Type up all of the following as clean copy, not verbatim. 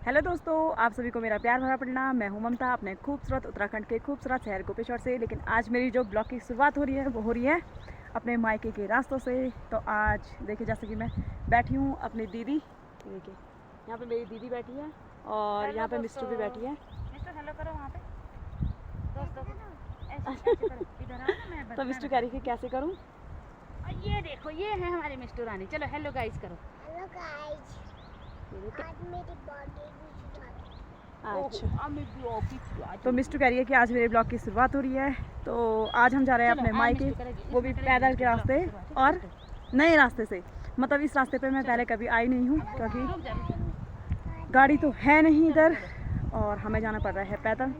Hello दोस्तों, आप सभी को मेरा प्यार भरा प्रणाम। मैं हूं ममता, अपने खूबसूरत उत्तराखंड के खूबसूरत शहर गोपेश्वर से। लेकिन आज मेरी जो ब्लॉग की शुरुआत हो रही है वो हो रही है अपने मायके के रास्तों से। तो आज देखिए, जैसे कि मैं बैठी हूं अपनी दीदी, देखिए यहाँ पे मेरी दीदी बैठी है और यहाँ पे मिस्टू भी बैठी है। मिस्टू हेलो करो वहाँ पे दोस्तों ऐसे करो, इधर आओ ना, मैं तो मिस्टू कह रही थी कैसे करूँ। और ये देखो, ये है हमारी मिस्टू रानी। चलो हेलो गाइस करो। हेलो गाइस, आज मेरी बर्थडे अच्छा, तो मिस्टू कह रही है कि आज मेरे ब्लॉग की शुरुआत हो रही है। तो आज हम जा रहे हैं अपने मायके, वो भी पैदल के रास्ते और नए रास्ते से। मतलब इस रास्ते पे मैं पहले कभी आई नहीं हूँ क्योंकि गाड़ी तो है नहीं इधर और हमें जाना पड़ रहा है पैदल।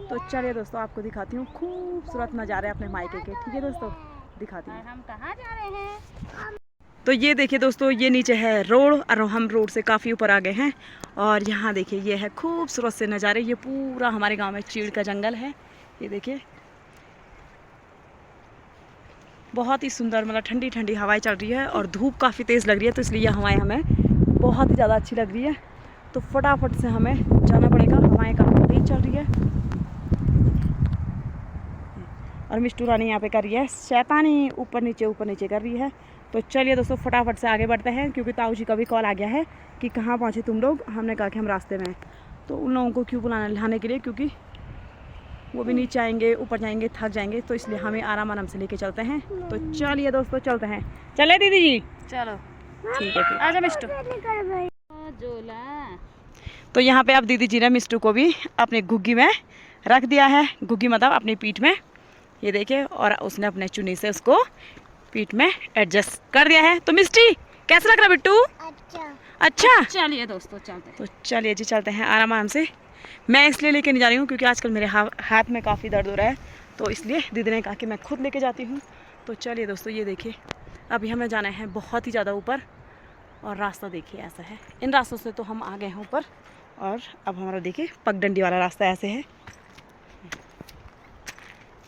तो चलिए दोस्तों, आपको दिखाती हूँ खूबसूरत नज़ारे अपने मायके के। ठीक है दोस्तों, दिखाती हूँ। हम कहाँ जा रहे हैं। तो ये देखिए दोस्तों, ये नीचे है रोड और हम रोड से काफ़ी ऊपर आ गए हैं। और यहाँ देखिए, ये है खूबसूरत से नज़ारे। ये पूरा हमारे गांव में चीड़ का जंगल है। ये देखिए, बहुत ही सुंदर, मतलब ठंडी ठंडी हवाएं चल रही है और धूप काफ़ी तेज़ लग रही है। तो इसलिए ये हवाएं हमें बहुत ही ज़्यादा अच्छी लग रही है। तो फटाफट से हमें जाना पड़ेगा, हवाएँ काफ़ी तेज़ चल रही है। और मिस्टू रानी यहाँ पे कर रही है शैतानी, ऊपर नीचे कर रही है। तो चलिए दोस्तों, फटाफट से आगे बढ़ते हैं क्योंकि ताऊ जी का भी कॉल आ गया है कि कहाँ पहुँचे तुम लोग। हमने कहा कि हम रास्ते में हैं। तो उन लोगों को क्यों बुलाना लाने के लिए, क्योंकि वो भी नीचे आएंगे, ऊपर जाएंगे, थक जाएंगे। तो इसलिए हमें आराम से लेके चलते हैं। तो चलिए दोस्तों, चलते हैं। चले दीदी जी, चलो ठीक है, आजा मिस्टू। जोला तो यहाँ पे अब दीदी जी ने मिस्टू को भी अपने घुग्गी में रख दिया है। घुग्गी मतलब अपनी पीठ में, ये देखिए। और उसने अपने चुन्नी से उसको पीठ में एडजस्ट कर दिया है। तो मिस्टी, कैसा लग रहा है बिट्टू? अच्छा। चलिए दोस्तों चलते हैं। तो चलिए जी, चलते हैं आराम से। मैं इसलिए लेके नहीं जा रही हूँ क्योंकि आजकल मेरे हाथ में काफ़ी दर्द हो रहा है। तो इसलिए दीदी ने कहा कि मैं खुद लेके जाती हूँ। तो चलिए दोस्तों, ये देखिए, अभी हमें जाना है बहुत ही ज़्यादा ऊपर। और रास्ता देखिए ऐसा है। इन रास्तों से तो हम आ गए हैं ऊपर। और अब हमारा देखिए पगडंडी वाला रास्ता ऐसे है।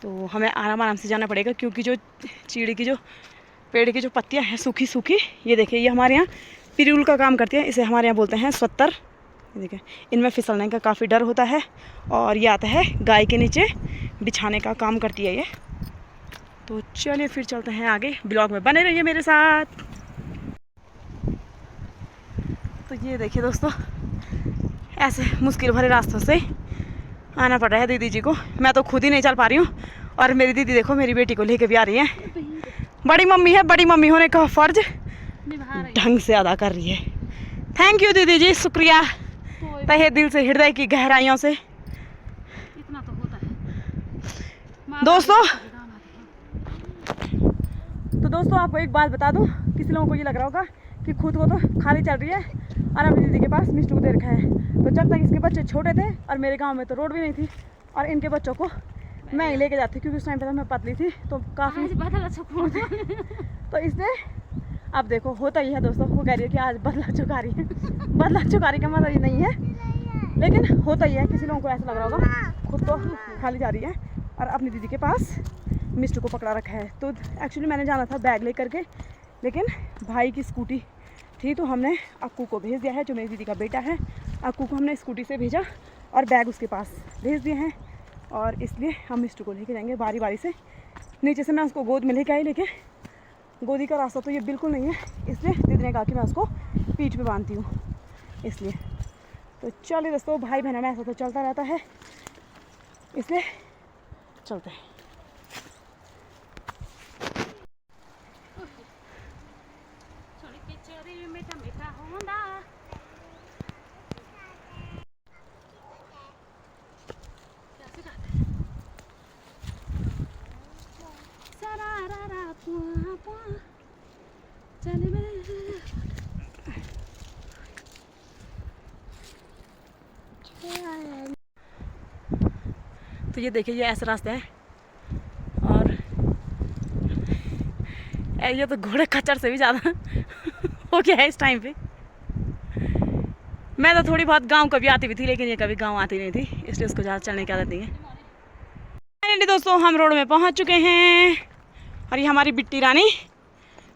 तो हमें आराम से जाना पड़ेगा क्योंकि जो चीड़ की, जो पेड़ की जो पत्तियां हैं सूखी सूखी, ये देखिए, ये हमारे यहाँ पिरूल का काम करती है। इसे हमारे यहाँ बोलते हैं स्वत्तर। ये देखिए, इनमें फिसलने का काफ़ी डर होता है। और ये आता है गाय के नीचे बिछाने का काम करती है ये। तो चलिए फिर चलते हैं आगे, ब्लॉग में बने रहिए मेरे साथ। तो ये देखिए दोस्तों, ऐसे मुश्किल भरे रास्तों से आना पड़ रहा है दीदी जी को। मैं तो खुद ही नहीं चल पा रही हूँ। और मेरी दीदी देखो, मेरी बेटी को लेके भी आ रही है। बड़ी मम्मी है, बड़ी मम्मी होने का फर्ज ढंग से अदा कर रही है। थैंक यू दीदी जी, शुक्रिया तहे दिल से, हृदय की गहराइयों से। इतना तो होता है दोस्तों। तो दोस्तों, आपको एक बात बता दूं, किसी लोगों को ये लग रहा होगा कि खुद को तो खाली चल रही है और अपनी दीदी के पास मिस्टू को दे रखा है। तो जब तक इसके बच्चे छोटे थे और मेरे गांव में तो रोड भी नहीं थी और इनके बच्चों को मैं ही लेके जाती क्योंकि उस टाइम पे तो मैं पतली थी, तो काफ़ी तो इसलिए अब देखो होता ही है दोस्तों। वो कह रही है कि आज बदला चुका रही है। बदला चुका रही का मतलब ये नहीं है, लेकिन होता ही है। किसी लोगों को ऐसा लग रहा होगा खुद तो खाली जा रही है और अपनी दीदी के पास मिस्टू को पकड़ा रखा है। तो एक्चुअली मैंने जाना था बैग ले करके, लेकिन भाई की स्कूटी थी तो हमने अक्कू को भेज दिया है, जो मेरी दीदी का बेटा है। अक्कू को हमने स्कूटी से भेजा और बैग उसके पास भेज दिए हैं। और इसलिए हम मिस्टू को लेके जाएंगे बारी बारी से। नीचे से मैं उसको गोद में लेके आई, लेकिन गोदी का रास्ता तो ये बिल्कुल नहीं है, इसलिए दीदी ने कहा कि मैं उसको पीठ पे बांधती हूँ इसलिए। तो चलिए दोस्तों, भाई बहनों में ऐसा तो चलता रहता है, इसलिए चलते हैं। तो ये देखिए, ये ऐसा रास्ता है और ये तो घोड़े खच्चर से भी ज़्यादा हो गया है इस टाइम पे। मैं तो थोड़ी बहुत गांव कभी आती भी थी, लेकिन ये कभी गांव आती नहीं थी, इसलिए उसको ज़्यादा चलने की आदत नहीं है। फाइनली दोस्तों, हम रोड में पहुंच चुके हैं और ये हमारी बिट्टी रानी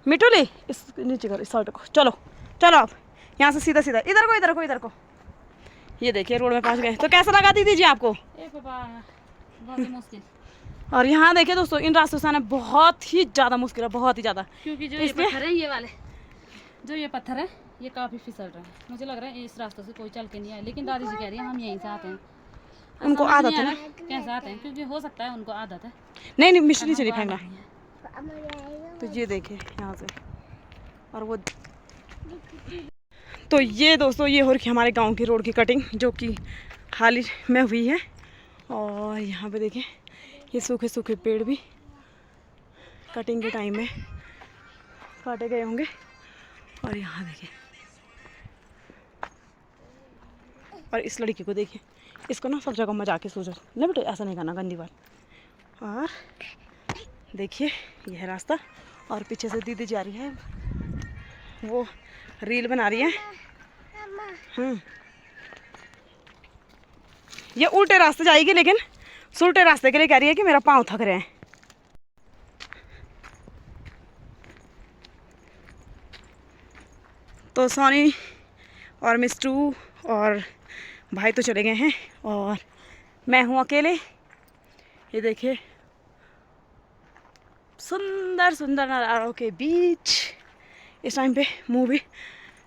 मिटूली, इस नीचे करो, इस साइड को। चलो चलो, आप यहाँ से सीधा सीधा इधर को ये देखिए रोड में पहुंच गए। तो कैसा लगा दीदी जी आपको? बहुत ही मुश्किल। और यहाँ देखिए दोस्तों, इन रास्तों से आना बहुत ही ज़्यादा मुश्किल है, बहुत ही ज़्यादा। क्योंकि जो ये पत्थर है, ये वाले जो ये पत्थर है, ये काफ़ी फिसल रहे हैं। मुझे लग रहा है इस रास्तों से कोई चल के नहीं आए, लेकिन दादी जी कह रही है हम यहीं से आते हैं। उनको आदत है ना, कैसे आते हैं, क्योंकि हो सकता है उनको आदत है। नहीं मिश्री चली फेंकना। हमारे आएगा तो ये देखिए यहाँ से, और वो तो ये दोस्तों, ये हो रही हमारे गांव की रोड की कटिंग, जो कि हाल ही में हुई है। और यहाँ पे देखें, ये सूखे सूखे पेड़ भी कटिंग के टाइम में काटे गए होंगे। और यहाँ देखिए, और इस लड़की को देखिए, इसको ना सब जगह मजाक के सोचो, नहीं बेटे ऐसा नहीं करना, गंदी बात। और देखिए यह है रास्ता, और पीछे से दीदी जा रही है, वो रील बना रही है। ये उल्टे रास्ते जाएगी, लेकिन उल्टे रास्ते के लिए कह रही है कि मेरा पाँव थक रहे हैं। तो सोनी और मिस्टू और भाई तो चले गए हैं, और मैं हूँ अकेले। ये देखिए सुंदर सुंदर नज़ारों के बीच इस टाइम पे मुंह भी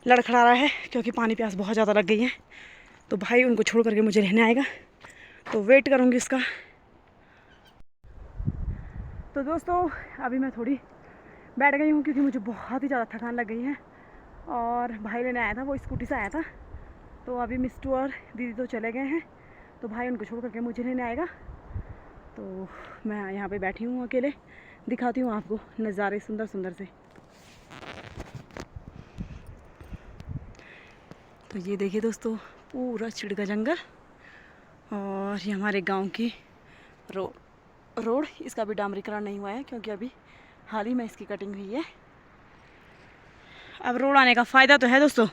लड़खड़ा रहा है, क्योंकि पानी प्यास बहुत ज़्यादा लग गई है। तो भाई उनको छोड़ करके मुझे रहने आएगा, तो वेट करूँगी इसका। तो दोस्तों अभी मैं थोड़ी बैठ गई हूँ, क्योंकि मुझे बहुत ही ज़्यादा थकान लग गई है। और भाई लेने आया था, वो स्कूटी से आया था। तो अभी मिस्टू और दीदी तो चले गए हैं, तो भाई उनको छोड़ करके मुझे लेने आएगा। तो मैं यहाँ पे बैठी हूँ अकेले, दिखाती हूँ आपको नज़ारे सुंदर सुंदर से। तो ये देखिए दोस्तों, पूरा चिड़ का जंगल, और ये हमारे गांव की रोड। इसका भी डामरीकरण नहीं हुआ है, क्योंकि अभी हाल ही में इसकी कटिंग हुई है। अब रोड आने का फ़ायदा तो है दोस्तों,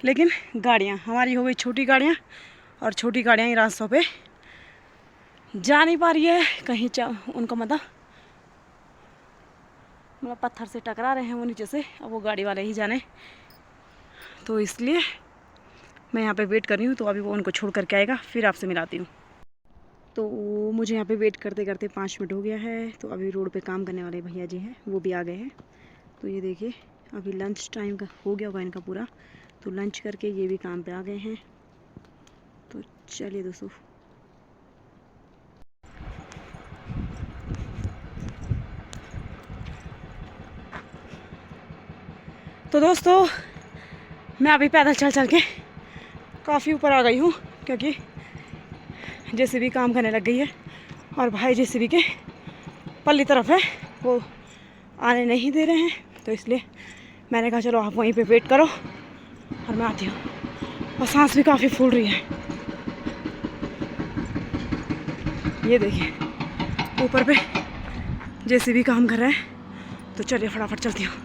लेकिन गाड़ियाँ हमारी हो गई छोटी गाड़ियाँ, और छोटी गाड़ियाँ ही रास्तों पे जा नहीं पा रही है कहीं। उनको मतलब पत्थर से टकरा रहे हैं वो नीचे से, अब वो गाड़ी वाले ही जाने। तो इसलिए मैं यहाँ पे वेट कर रही हूँ। तो अभी वो उनको छोड़ करके आएगा, फिर आपसे मिलाती हूँ। तो मुझे यहाँ पे वेट करते करते 5 मिनट हो गया है। तो अभी रोड पे काम करने वाले भैया जी हैं, वो भी आ गए हैं। तो ये देखिए, अभी लंच टाइम का हो गया होगा इनका पूरा, तो लंच करके ये भी काम पे आ गए हैं। तो चलिए दोस्तों, मैं अभी पैदल चल चल के काफ़ी ऊपर आ गई हूँ, क्योंकि जेसीबी काम करने लग गई है, और भाई जेसीबी के पल्ली तरफ है, वो आने नहीं दे रहे हैं। तो इसलिए मैंने कहा चलो आप वहीं पे वेट करो, और मैं आती हूँ। और सांस भी काफ़ी फूल रही है। ये देखिए ऊपर पे जेसीबी काम कर रहा है, तो चलिए फटाफट चलती हूँ।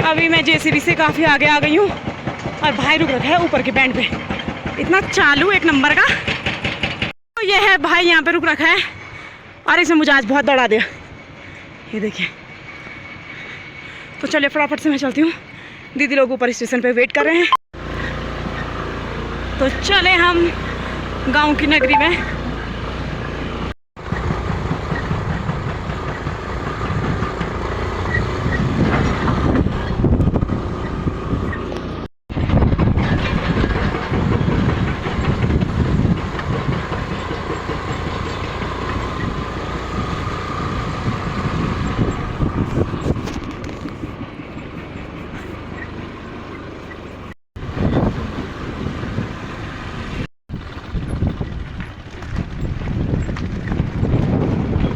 अभी मैं जेसीबी से काफ़ी आगे आ गई हूँ, और भाई रुक रखा है ऊपर के बैंड पे, इतना चालू एक नंबर का। तो ये है भाई यहाँ पे रुक रखा है, और इसने मुझे आज बहुत दौड़ा दिया, ये देखिए। तो चलिए फटाफट से मैं चलती हूँ, दीदी लोग ऊपर स्टेशन पे वेट कर रहे हैं। तो चले हम गाँव की नगरी में।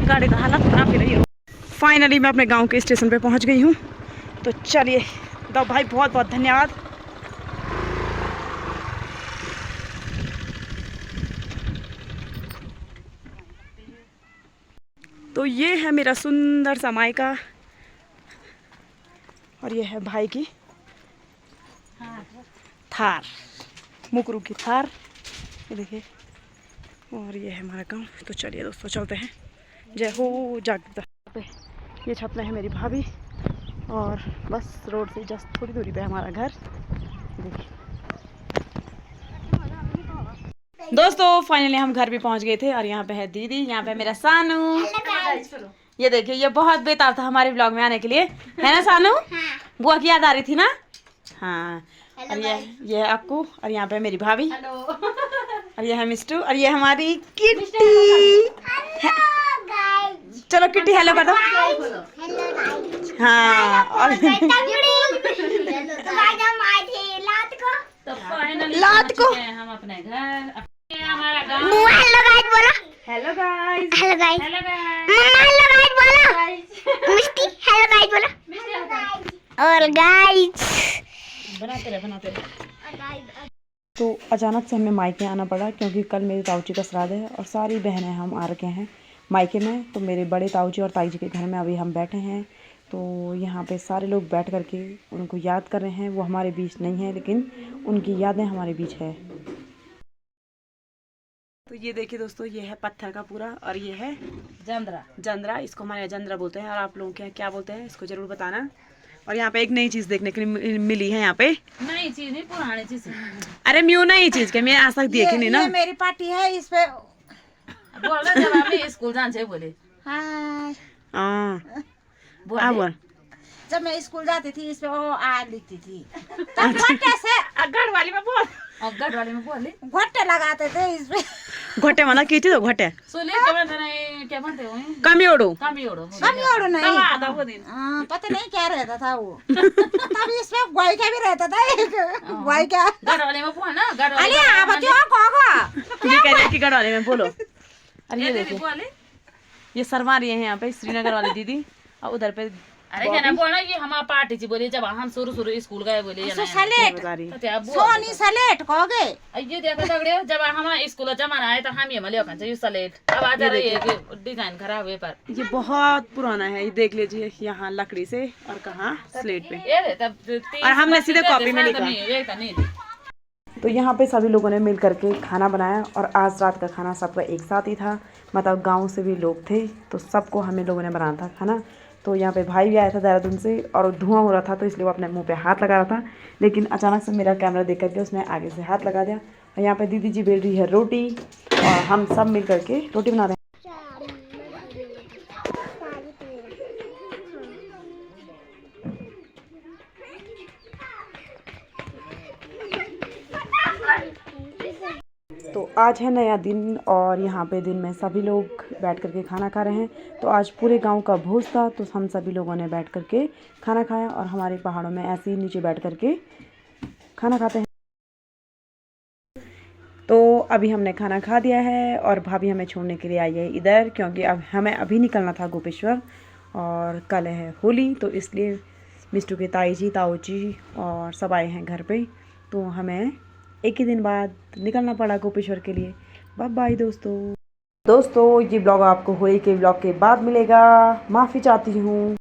गाड़ी का हालत खराब ही रही है। फाइनली मैं अपने गांव के स्टेशन पे पहुंच गई हूँ। तो चलिए तो भाई बहुत बहुत धन्यवाद। तो ये है मेरा सुंदर सा मायका, और ये है भाई की थार। मुकरू की थार, ये देखिए। और ये है हमारा गांव। तो चलिए दोस्तों चलते हैं। जय हो जागृता। पे ये छत में है मेरी भाभी और बस रोड से जस्ट थोड़ी दूरी पे है हमारा घर। देखिए दोस्तों फाइनली हम घर भी पहुंच गए थे और यहाँ पे है दीदी, यहाँ पे मेरा सानू। ये देखिए ये बहुत बेताब था हमारे ब्लॉग में आने के लिए, है ना सानू? बुआ की याद आ रही थी ना? हाँ। और ये है अक्कू और यहाँ पे मेरी भाभी और ये है मिस्टू और ये हमारी किट्टी। चलो किट्टी हेलो कर दो। हाँ और लात को हम अपने घर हमारा गाँव। Hello guys. Hello guys. Hello guys. मम्मा हेलो गाइस बोलो। मिस्टी हेलो गाइस बोलो। और गाइस बनाते रहे। तो अचानक से हमें मायके आना पड़ा क्योंकि कल मेरी ताऊजी का श्राद्ध है और सारी बहनें हम आ रखे हैं मायके में। तो मेरे बड़े ताऊजी और ताई जी के घर में अभी हम बैठे हैं। तो यहाँ पे सारे लोग बैठ करके उनको याद कर रहे हैं। वो हमारे बीच नहीं है लेकिन उनकी यादें हमारे बीच है। तो ये देखिए दोस्तों ये है पत्थर का पूरा और ये है जंद्रा। इसको हमारे जंद्रा बोलते हैं और आप लोगों के क्या बोलते हैं इसको जरूर बताना। और यहाँ पे एक नई चीज देखने के लिए मिली है। यहाँ पे नई चीज नहीं पुरानी चीज। अरे म्यू नई चीज के मैं आज तक देखी नहीं ना। ये मेरी पार्टी है इस पे। बोल रहे जब हमें स्कूल जान से बोले हाँ बोल। जब मैं स्कूल जाती थी इस पे ओ आ लिखती थी। तब घोटे से घर वाली में बोल। और गढ़ वाले में बोले घोटे लगाते थे इस पे। घोटे मतलब की चीज घोटे सोले क्या बनते हो कमी ओढ़ो कमी नहीं पता नहीं क्या रहता था वो। तब इस पे गोई का भी रहता था एक गोई का। गढ़ वाले में बोल ना गढ़ अरे आप क्यों कहोगे ये कह रहे कि घर वाले में बोलो। अरे ये देखो बोले ये शर्मा रही है यहाँ पे श्रीनगर वाली दीदी और उधर पे अरे क्या ना बोलना ये हमारा पार्टी थी बोले जब हम शुरू स्कूल गए बोले सलेट सोनी सलेट कहोगे। ये देखो तगड़े जब हमारा स्कूल जमाना आया तो हम ये मले ये सलेट अब आ जा रही है कि डिजाइन खराब है पर ये बहुत पुराना है। ये देख लीजिए यहाँ लकड़ी से और कहाँ स्लेट पे और हमने सीधे कॉपी में लिखा। तो यहाँ पे सभी लोगों ने मिल करके खाना बनाया और आज रात का खाना सबका एक साथ ही था। मतलब गांव से भी लोग थे तो सबको हमें लोगों ने बनाना था खाना। तो यहाँ पे भाई भी आया था देहरादून से और धुआं हो रहा था तो इसलिए वो अपने मुंह पे हाथ लगा रहा था। लेकिन अचानक से मेरा कैमरा देख करके उसने आगे से हाथ लगा दिया। और यहाँ पे दीदी जी बेल रही है रोटी और हम सब मिल करके रोटी बना रहे हैं। तो आज है नया दिन और यहाँ पे दिन में सभी लोग बैठ करके खाना खा रहे हैं। तो आज पूरे गांव का भोज था तो हम सभी लोगों ने बैठ करके खाना खाया और हमारे पहाड़ों में ऐसे ही नीचे बैठ करके खाना खाते हैं। तो अभी हमने खाना खा दिया है और भाभी हमें छोड़ने के लिए आई है इधर क्योंकि अब हमें अभी निकलना था गोपेश्वर और कल है होली। तो इसलिए मिस्टू के ताई जी ताऊ जी और सब आए हैं घर पे। तो हमें एक ही दिन बाद निकलना पड़ा गोपेश्वर के लिए। बाय बाय दोस्तों ये ब्लॉग आपको होली के ब्लॉग के बाद मिलेगा। माफ़ी चाहती हूँ।